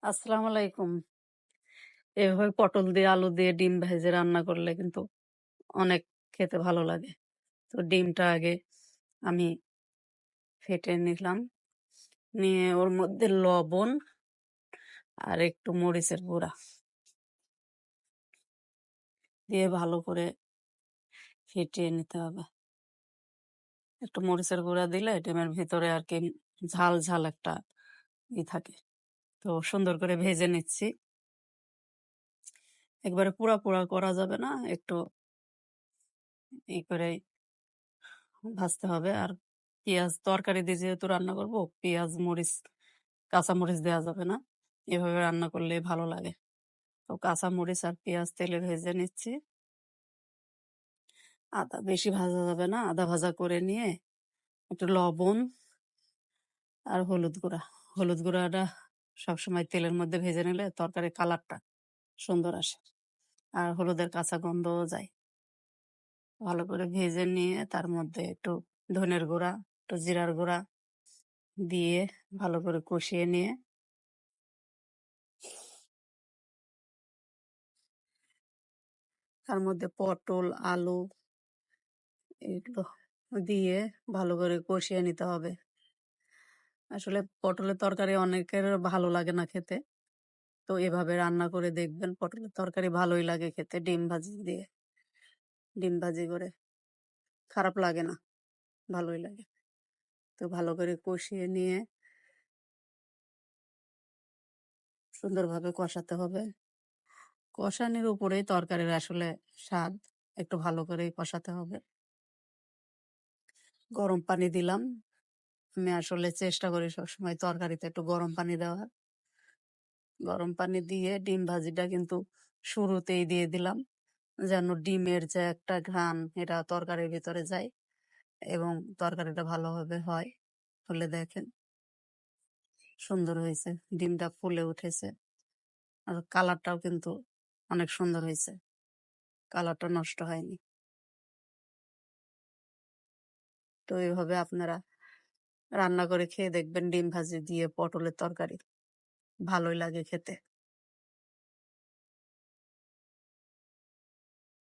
আসসালামু আলাইকুম। এভাবে পটল দিয়ে, আলু দিয়ে ডিম ভেজে রান্না করলে কিন্তু অনেক খেতে ভালো লাগে। তো ডিমটা আগে আমি ফেটে নিলাম। নিয়ে ওর মধ্যে লবণ আর একটু মরিচের গুঁড়া দিয়ে ভালো করে ফেটিয়ে নিতে হবে। একটু মরিচের গুঁড়া দিলে ডিমের ভিতরে আরকি ঝাল, ঝাল একটা থাকে। তো সুন্দর করে ভেজে নিচ্ছি। একবারে পুড়া, পুড়া করা যাবে না। একটু করে ভাজতে হবে। আর পেঁয়াজ তরকারি দিয়ে যেহেতু রান্না করব, পেঁয়াজ, মরিচ, কাঁচা মরিচ দেওয়া যাবে না। এভাবে রান্না করলে ভালো লাগে। তো কাঁচা মরিচ আর পেঁয়াজ তেলে ভেজে নিচ্ছি। আদা বেশি ভাজা যাবে না। আদা ভাজা করে নিয়ে একটু লবণ আর হলুদ গুঁড়া। হলুদ গুঁড়াটা সবসময় তেলের মধ্যে ভেজে নিলে তরকারির কালারটা সুন্দর আসে। আর হলুদের কাঁচা গন্ধও যায়। ভালো করে ভেজে নিয়ে তার মধ্যে একটু ধনের গুঁড়া, একটু জিরার গুঁড়া দিয়ে ভালো করে কষিয়ে নিয়ে তার মধ্যে পটল, আলু এগুলো দিয়ে ভালো করে কষিয়ে নিতে হবে। আসলে পটলের তরকারি অনেকের ভালো লাগে না খেতে। তো এভাবে রান্না করে দেখবেন, পটলের তরকারি ভালোই লাগে খেতে ডিম ভাজি দিয়ে। ডিম ভাজি করে খারাপ লাগে না, ভালোই লাগে। তো ভালো করে কষিয়ে নিয়ে সুন্দরভাবে কষাতে হবে। কষানির উপরেই তরকারির আসলে স্বাদ। একটু ভালো করেই কষাতে হবে। গরম পানি দিলাম। আমি আসলে চেষ্টা করি সবসময় তরকারিতে একটু গরম পানি দেওয়ার। গরম পানি দিয়ে ডিম ভাজিটা কিন্তু শুরুতেই দিয়ে দিলাম, যেন ডিমের যে একটা ঘ্রাণ এটা তরকারির ভিতরে যায় এবং তরকারিটা ভালোভাবে হয়। হলে দেখেন সুন্দর হয়েছে, ডিমটা ফুলে উঠেছে আর কালারটাও কিন্তু অনেক সুন্দর হয়েছে, কালারটা নষ্ট হয়নি। তো এইভাবে আপনারা রান্না করে খেয়ে দেখবেন ডিম ভাজি দিয়ে পটলের তরকারি, ভালোই লাগে খেতে।